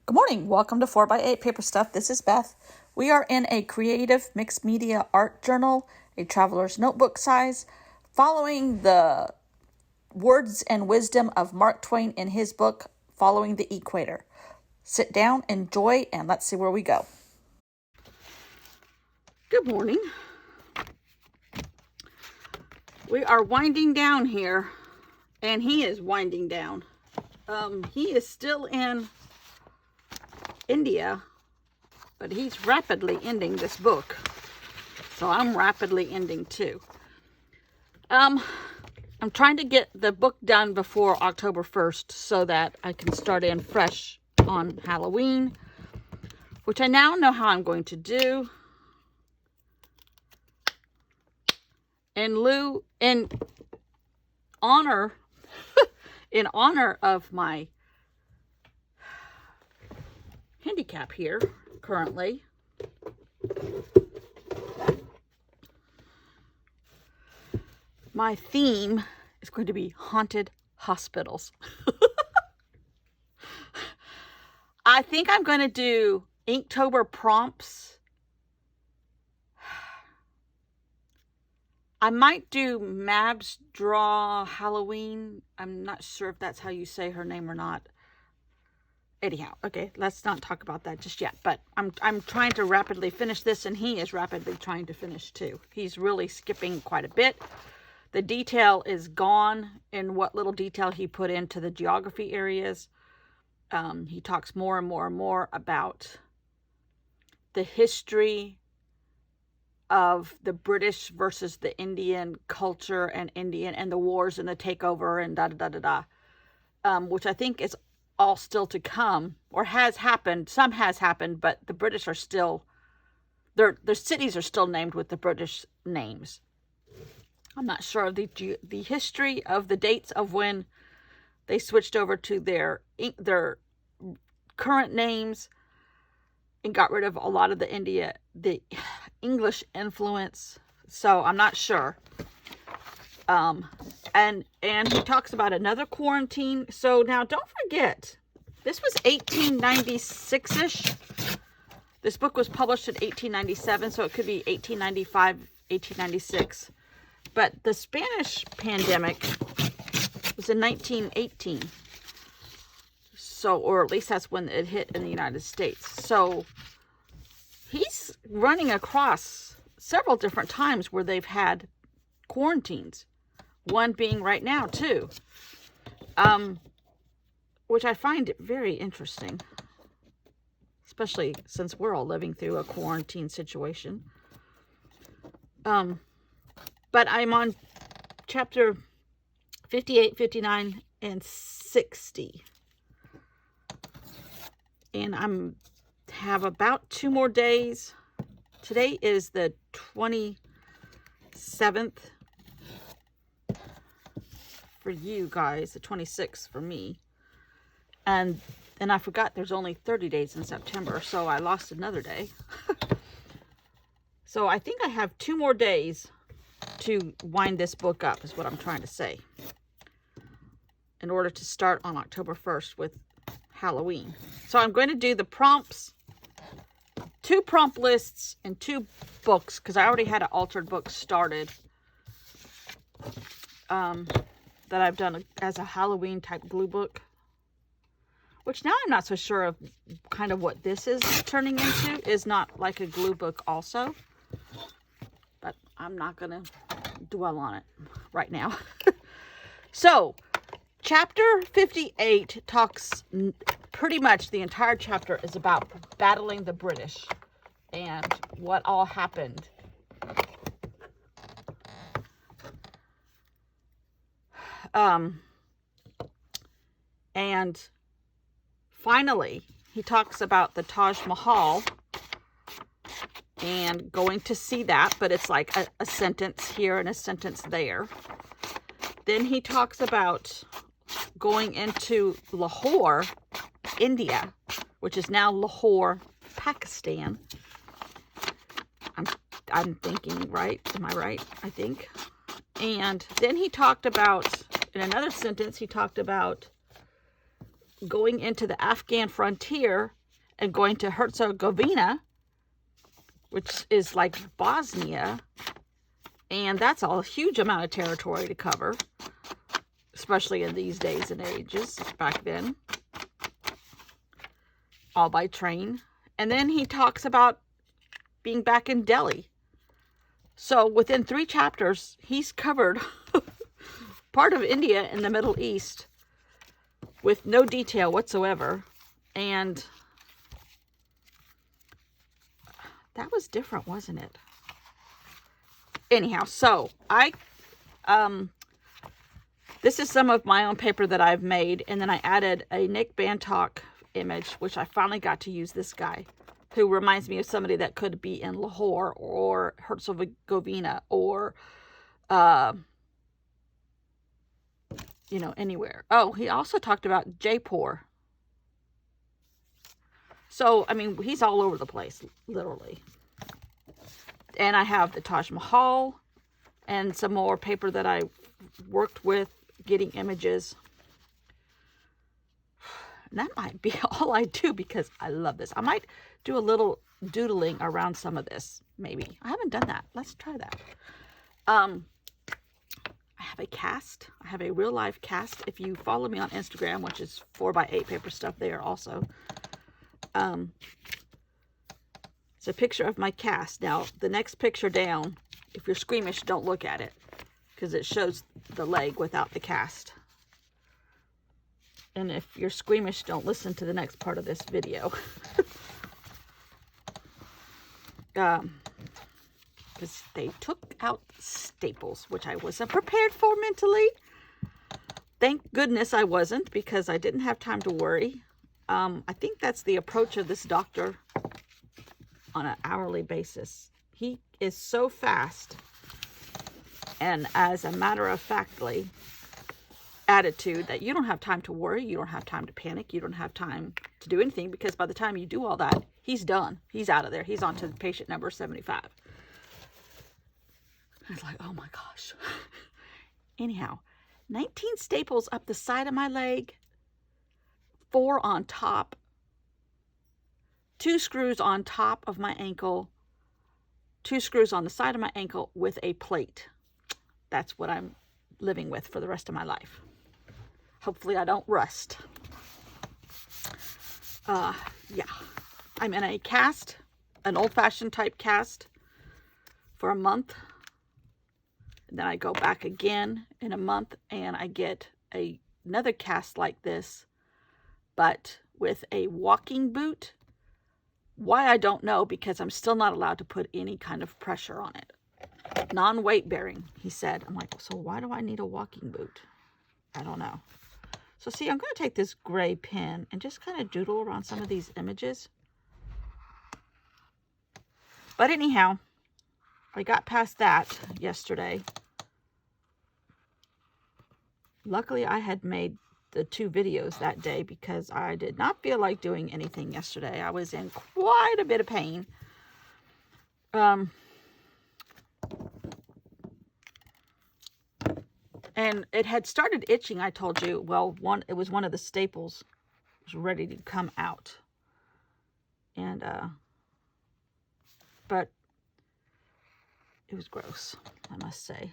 Good morning. Welcome to 4x8 Paper Stuff. This is Beth. We are in a creative mixed media art journal, a traveler's notebook size, following the words and wisdom of Mark Twain in his book, Following the Equator. Sit down, enjoy, and let's see where we go. Good morning. We are winding down here, and he is winding down. He is still in India, but he's rapidly ending this book, so I'm rapidly ending too. I'm trying to get the book done before October 1st so that I can start in fresh on Halloween, which I now know how I'm going to do. In honor of my handicap here currently, my theme is going to be haunted hospitals. I think I'm going to do Inktober prompts. I might do Mab's Draw Halloween. I'm not sure if that's how you say her name or not. Anyhow, okay, let's not talk about that just yet. But I'm trying to rapidly finish this, and he is rapidly trying to finish too. He's really skipping quite a bit. The detail is gone in what little detail he put into the geography areas. He talks more and more and more about the history of the British versus the Indian culture and the wars and the takeover and which I think is all still to come, or has happened. Some has happened, but the British are still, their cities are still named with the British names. I'm not sure of the history of the dates of when they switched over to their current names and got rid of a lot of the English influence. So I'm not sure. And he talks about another quarantine. So now don't forget, this was 1896-ish. This book was published in 1897, so it could be 1895, 1896. But the Spanish pandemic was in 1918. So, or at least that's when it hit in the United States. So he's running across several different times where they've had quarantines. One being right now too. Which I find very interesting. Especially since we're all living through a quarantine situation. But I'm on chapter 58, 59, and 60. And have about 2 more days. Today is the 27th for you guys, the 26th for me. And I forgot there's only 30 days in September, so I lost another day. So I think I have 2 more days to wind this book up, is what I'm trying to say, in order to start on October 1st with Halloween. So I'm going to do the prompts, 2 prompt lists and 2 books, because I already had an altered book started that I've done as a Halloween type glue book, which now I'm not so sure of kind of what this is turning into. Is not like a glue book also, but I'm not going to dwell on it right now. So chapter 58 talks, pretty much the entire chapter is about battling the British and what all happened. And finally, he talks about the Taj Mahal and going to see that, but it's like a sentence here and a sentence there. Then he talks about going into Lahore, India, which is now Lahore, Pakistan. I'm thinking right. Am I right? I think. And then he talked about, in another sentence, he talked about going into the Afghan frontier and going to Herzegovina, which is like Bosnia. And that's a huge amount of territory to cover, especially in these days and ages back then. All by train. And then he talks about being back in Delhi. So within 3 chapters, he's covered part of India and the Middle East with no detail whatsoever. And that was different, wasn't it? Anyhow, so this is some of my own paper that I've made, and then I added a Nick Bantock image, which I finally got to use this guy, who reminds me of somebody that could be in Lahore or Herzegovina or, anywhere. Oh, he also talked about Jaipur. So, I mean, he's all over the place, literally. And I have the Taj Mahal and some more paper that I worked with getting images. And that might be all I do because I love this. I might do a little doodling around some of this, maybe. I haven't done that. Let's try that. I have a cast. I have a real life cast. If you follow me on Instagram, which is 4x8 paper stuff there also. It's a picture of my cast. Now, the next picture down, if you're squeamish, don't look at it because it shows the leg without the cast. And if you're squeamish, don't listen to the next part of this video. Because they took out staples, which I wasn't prepared for mentally. Thank goodness I wasn't, because I didn't have time to worry. I think that's the approach of this doctor on an hourly basis. He is so fast, and as a matter of factly attitude, that you don't have time to worry, you don't have time to panic, you don't have time to do anything, because by the time you do all that, he's done. He's out of there. He's on to patient number 75. I was like, oh my gosh. Anyhow, 19 staples up the side of my leg, 4 on top, 2 screws on top of my ankle, 2 screws on the side of my ankle with a plate. That's what I'm living with for the rest of my life. Hopefully I don't rust. Yeah, I'm in a cast, an old-fashioned type cast for a month. And then I go back again in a month and I get another cast like this, but with a walking boot. Why, I don't know, because I'm still not allowed to put any kind of pressure on it. Non-weight bearing, he said. I'm like, so why do I need a walking boot? I don't know. So see, I'm going to take this gray pen and just kind of doodle around some of these images. But anyhow, I got past that yesterday. Luckily, I had made the 2 videos that day because I did not feel like doing anything yesterday. I was in quite a bit of pain. And it had started itching, I told you. Well, it was one of the staples was ready to come out. And, but it was gross, I must say.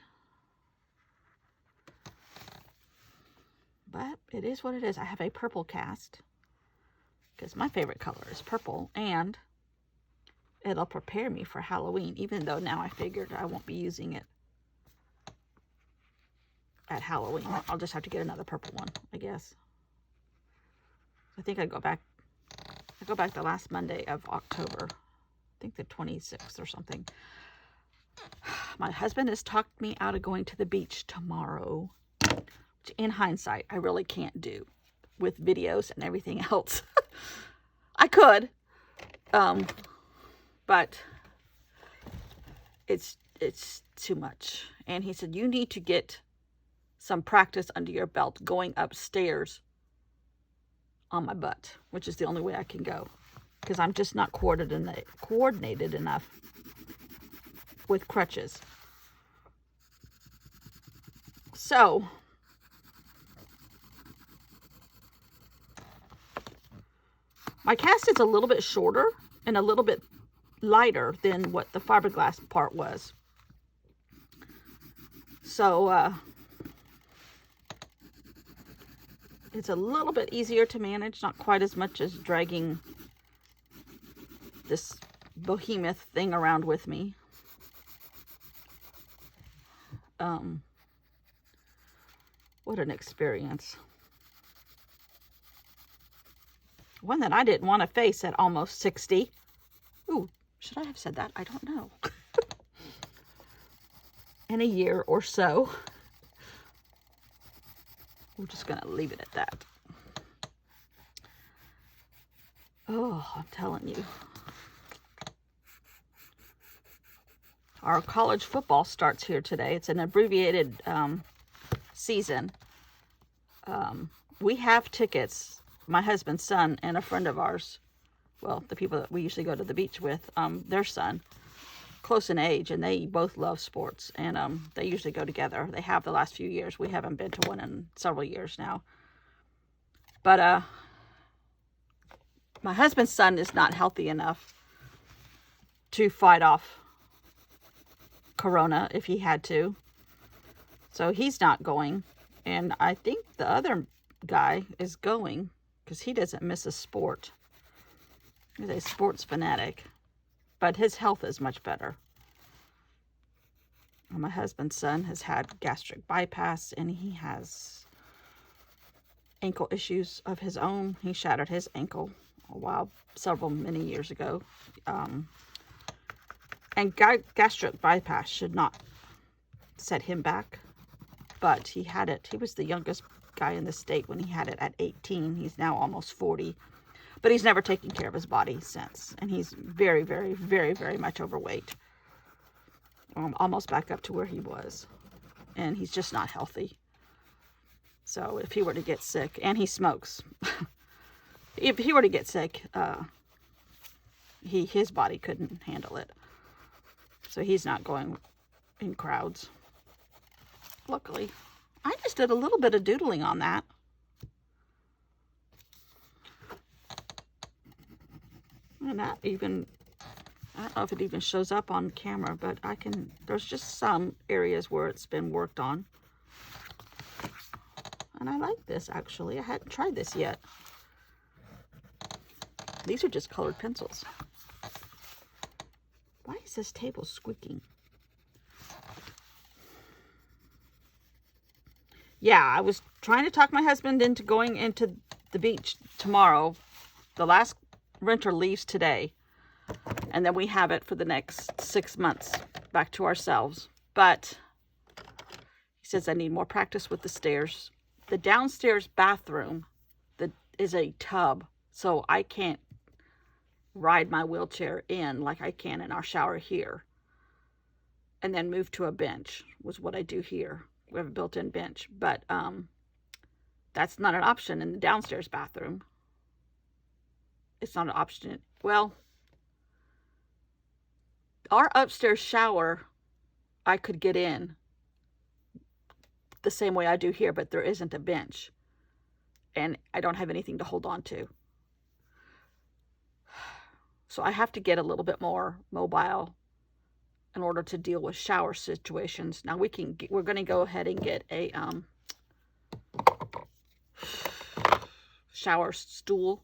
But it is what it is. I have a purple cast because my favorite color is purple, and it'll prepare me for Halloween, even though now I figured I won't be using it at Halloween. I'll just have to get another purple one, I guess. I think I go back the last Monday of October. I think the 26th or something. My husband has talked me out of going to the beach tomorrow, which in hindsight, I really can't do with videos and everything else. I could, but it's too much. And he said, you need to get some practice under your belt going upstairs on my butt, which is the only way I can go, because I'm just not coordinated enough with crutches. So My cast is a little bit shorter and a little bit lighter than what the fiberglass part was. So, it's a little bit easier to manage, not quite as much as dragging this behemoth thing around with me. What an experience. One that I didn't want to face at almost 60. Ooh, should I have said that? I don't know. In a year or so. We're just going to leave it at that. Oh, I'm telling you. Our college football starts here today. It's an abbreviated season. We have tickets. My husband's son and a friend of ours, well, the people that we usually go to the beach with, their son, close in age, and they both love sports, and they usually go together. They have the last few years. We haven't been to one in several years now. But my husband's son is not healthy enough to fight off Corona if he had to. So he's not going. And I think the other guy is going because he doesn't miss a sport. He's a sports fanatic. But his health is much better. My husband's son has had gastric bypass and he has ankle issues of his own. He shattered his ankle many years ago. And gastric bypass should not set him back. But he had it. He was the youngest guy in the state when he had it at 18. He's now almost 40. But he's never taken care of his body since. And he's very, very, very, very much overweight. Almost back up to where he was. And he's just not healthy. So if he were to get sick, and he smokes. If he were to get sick, his body couldn't handle it. So he's not going in crowds. Luckily. I just did a little bit of doodling on that. And that even, I don't know if it even shows up on camera, but there's just some areas where it's been worked on. And I like this, actually. I hadn't tried this yet. These are just colored pencils. Why is this table squeaking? Yeah, I was trying to talk my husband into going into the beach tomorrow. The last renter leaves today. And then we have it for the next 6 months back to ourselves. But he says I need more practice with the stairs. The downstairs bathroom is a tub. So I can't ride my wheelchair in like I can in our shower here. And then move to a bench was what I do here. We have a built-in bench, but that's not an option in the downstairs bathroom. It's not an option. Well, our upstairs shower, I could get in the same way I do here, but there isn't a bench. And I don't have anything to hold on to. So I have to get a little bit more mobile in order to deal with shower situations. Now we're going to go ahead and get a shower stool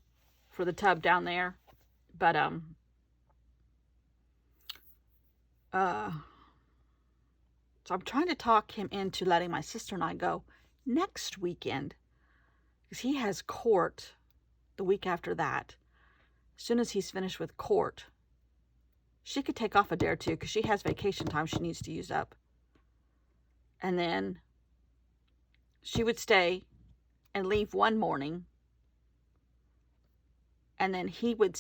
for the tub down there. But so I'm trying to talk him into letting my sister and I go next weekend, because he has court the week after that. As soon as he's finished with court, she could take off a day or two because she has vacation time she needs to use up. And then she would stay and leave one morning. And then he would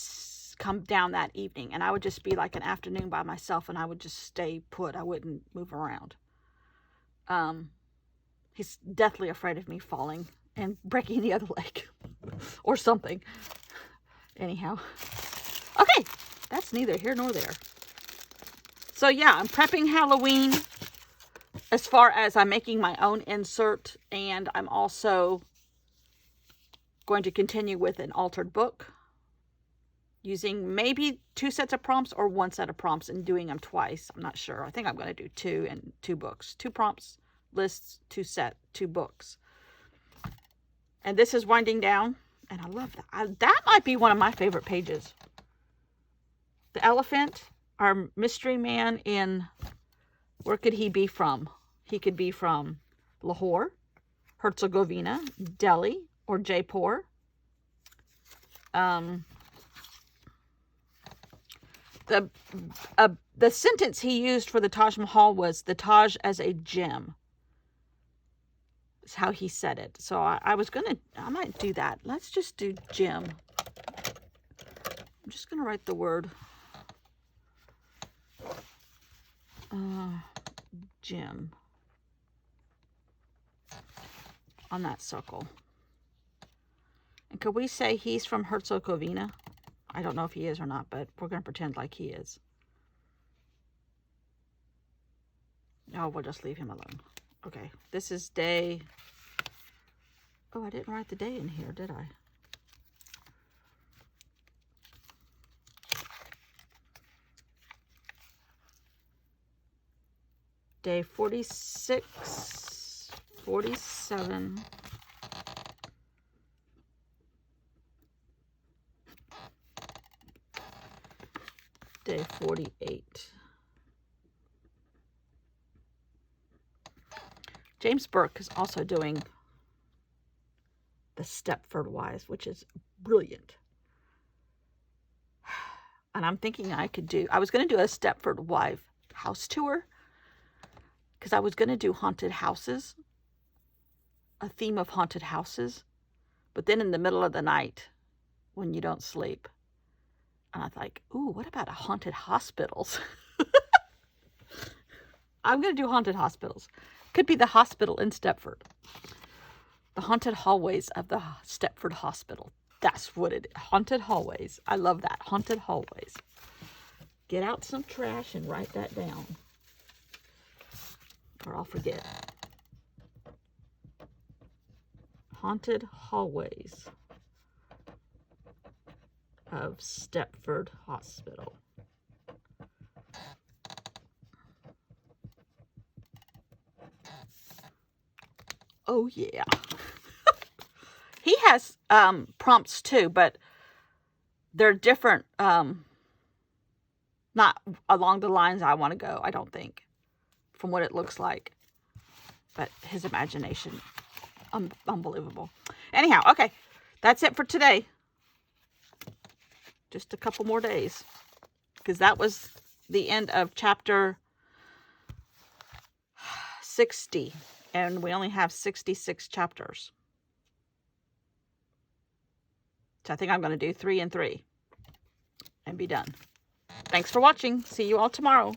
come down that evening. And I would just be like an afternoon by myself. And I would just stay put. I wouldn't move around. He's deathly afraid of me falling and breaking the other leg. Or something. Anyhow. Okay. That's neither here nor there. So yeah, I'm prepping Halloween as far as I'm making my own insert, and I'm also going to continue with an altered book using maybe 2 sets of prompts or 1 set of prompts and doing them twice. I'm not sure. I think I'm going to do 2 and 2 books. 2 prompts, lists, 2 books. And this is winding down. And I love that. That might be one of my favorite pages. The elephant, our mystery man in, where could he be from? He could be from Lahore, Herzegovina, Delhi, or Jaipur. The sentence he used for the Taj Mahal was the Taj as a gem. That's how he said it. So I might do that. Let's just do gem. I'm just going to write the word gem on that circle. And could we say he's from Herzegovina? I don't know if he is or not, but we're going to pretend like he is. Oh, we'll just leave him alone. Okay, this is day... Oh, I didn't write the day in here, did I? Day 46, 47... Day 48. James Burke is also doing the Stepford Wives, which is brilliant. And I'm thinking I was going to do a Stepford Wife house tour, because I was going to do haunted houses, a theme of haunted houses, but then in the middle of the night when you don't sleep, and I thought, ooh, what about a haunted hospitals? I'm going to do haunted hospitals. Could be the hospital in Stepford. The haunted hallways of the Stepford Hospital. That's what it is. Haunted hallways. I love that. Haunted hallways. Get out some trash and write that down, or I'll forget. Haunted hallways of Stepford Hospital. Oh yeah. He has prompts too, but they're different, not along the lines I want to go, I don't think, from what it looks like. But his imagination, unbelievable. Anyhow, okay, that's it for today. Just a couple more days, because that was the end of chapter 60, and we only have 66 chapters. So I think I'm going to do 3 and 3 and be done. Thanks for watching. See you all tomorrow.